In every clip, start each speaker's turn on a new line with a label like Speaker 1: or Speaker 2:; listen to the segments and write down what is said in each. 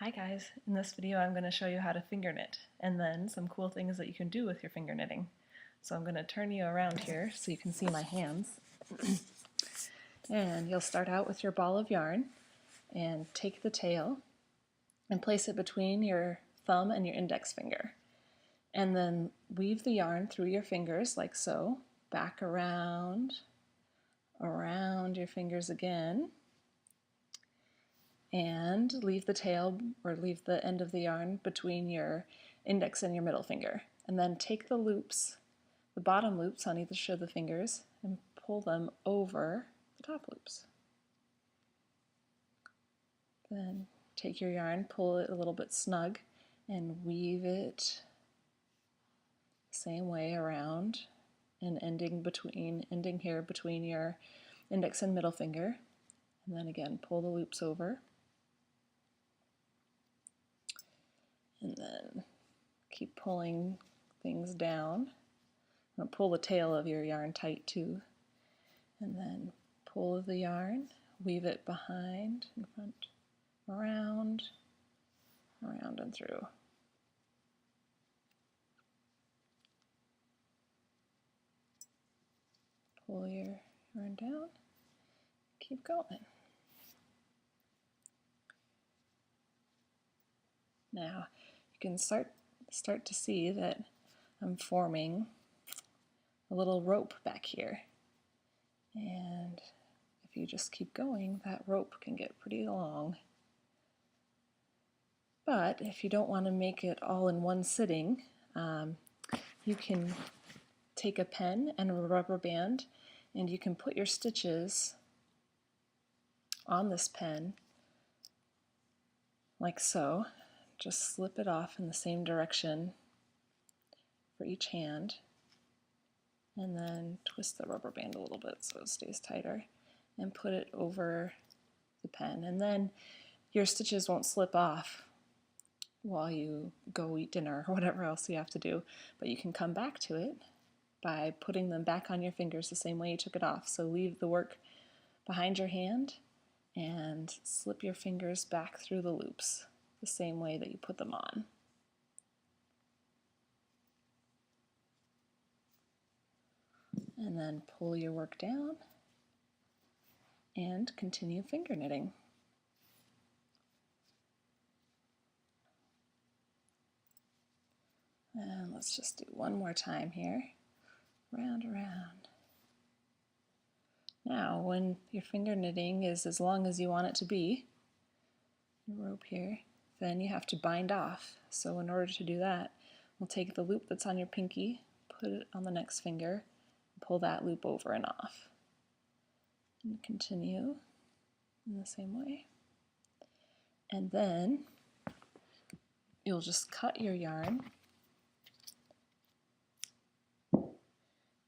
Speaker 1: Hi guys, in this video I'm going to show you how to finger knit and then some cool things that you can do with your finger knitting. So I'm going to turn you around here so you can see my hands. And you'll start out with your ball of yarn and take the tail and place it between your thumb and your index finger. And then weave the yarn through your fingers like so, back around your fingers again, and leave the tail or leave the end of the yarn between your index and your middle finger. And then take the loops, the bottom loops on each of the fingers, and pull them over the top loops. Then take your yarn, pull it a little bit snug, and weave it the same way around and ending here between your index and middle finger. And then again, pull the loops over. And then keep pulling things down. Pull the tail of your yarn tight too. And then pull the yarn, weave it behind, in front, around and through. Pull your yarn down, keep going. Now you can start to see that I'm forming a little rope back here. And if you just keep going, that rope can get pretty long. But if you don't want to make it all in one sitting, you can take a pen and a rubber band and you can put your stitches on this pen like so. Just slip it off in the same direction for each hand, and then twist the rubber band a little bit so it stays tighter, and put it over the pen. And then your stitches won't slip off while you go eat dinner or whatever else you have to do, but you can come back to it by putting them back on your fingers the same way you took it off. So leave the work behind your hand and slip your fingers back through the loops the same way that you put them on. And then pull your work down and continue finger knitting. And let's just do one more time here. Round, around. Now, when your finger knitting is as long as you want it to be, your rope here, then you have to bind off. So in order to do that, we'll take the loop that's on your pinky, put it on the next finger, and pull that loop over and off. And continue in the same way. And then you'll just cut your yarn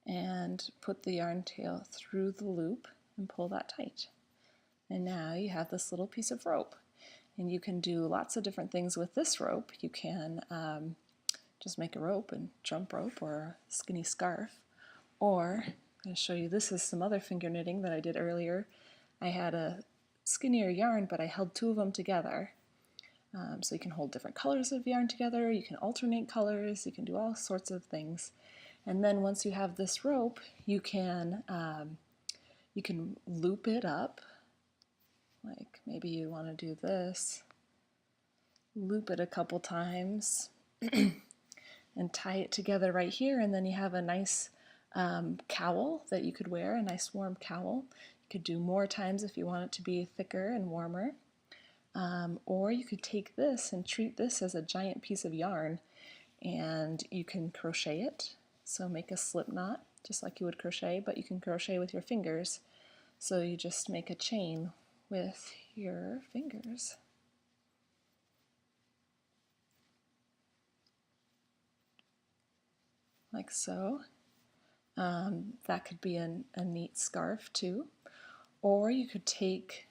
Speaker 1: and put the yarn tail through the loop and pull that tight. And now you have this little piece of rope. And you can do lots of different things with this rope. You can just make a rope and jump rope or a skinny scarf. Or I'm going to show you, this is some other finger knitting that I did earlier. I had a skinnier yarn, but I held two of them together. So you can hold different colors of yarn together, you can alternate colors, you can do all sorts of things. And then once you have this rope, you can loop it up. Like maybe you want to do this, loop it a couple times and tie it together right here, and then you have a nice cowl that you could wear, a nice warm cowl. You could do more times if you want it to be thicker and warmer. Or you could take this and treat this as a giant piece of yarn, and you can crochet it. So make a slip knot just like you would crochet, but you can crochet with your fingers. So you just make a chain with your fingers. Like so. That could be a neat scarf too. Or you could take,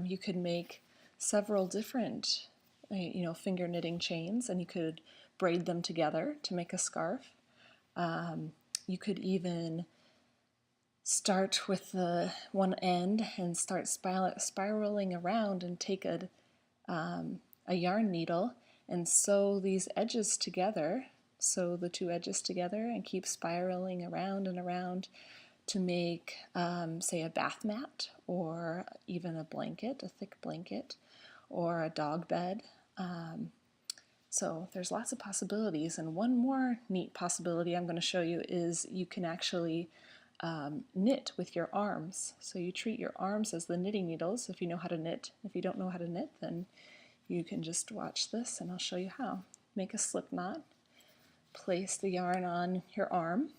Speaker 1: you could make several different finger knitting chains, and you could braid them together to make a scarf. You could even start with the one end and start spiraling around and take a a yarn needle and sew these edges together, sew the two edges together and keep spiraling around and around to make, say, a bath mat or even a blanket, a thick blanket, or a dog bed. So there's lots of possibilities, and one more neat possibility I'm going to show you is you can actually knit with your arms. So you treat your arms as the knitting needles if you know how to knit. If you don't know how to knit, then you can just watch this and I'll show you how. Make a slip knot, place the yarn on your arm,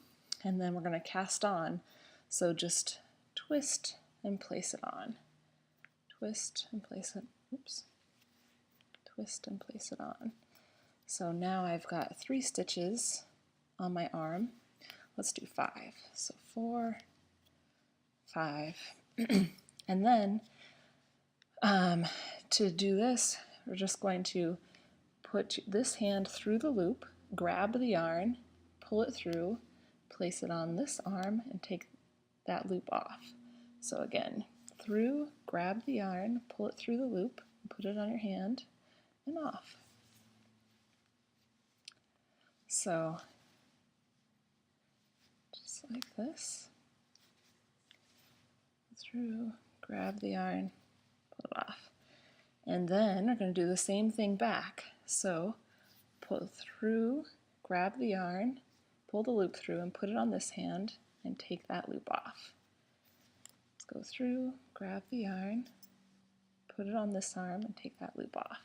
Speaker 1: and then we're going to cast on. So just twist and place it on. Twist and place it, oops. Twist and place it on. So now I've got 3 stitches on my arm. Let's do 5. So 4, 5. And then to do this, we're just going to put this hand through the loop, grab the yarn, pull it through, place it on this arm, and take that loop off. So again, through, grab the yarn, pull it through the loop, put it on your hand, and off. So just like this, through, grab the yarn, pull it off. And then we're going to do the same thing back. So pull through, grab the yarn, pull the loop through and put it on this hand and take that loop off. Let's go through, grab the yarn, put it on this arm and take that loop off.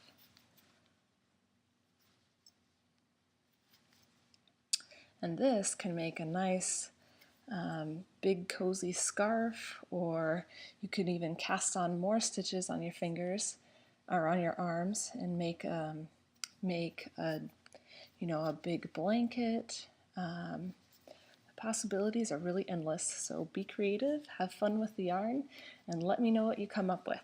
Speaker 1: And this can make a nice big cozy scarf, or you could even cast on more stitches on your fingers or on your arms and make a a big blanket. The possibilities are really endless, so be creative, have fun with the yarn, and let me know what you come up with.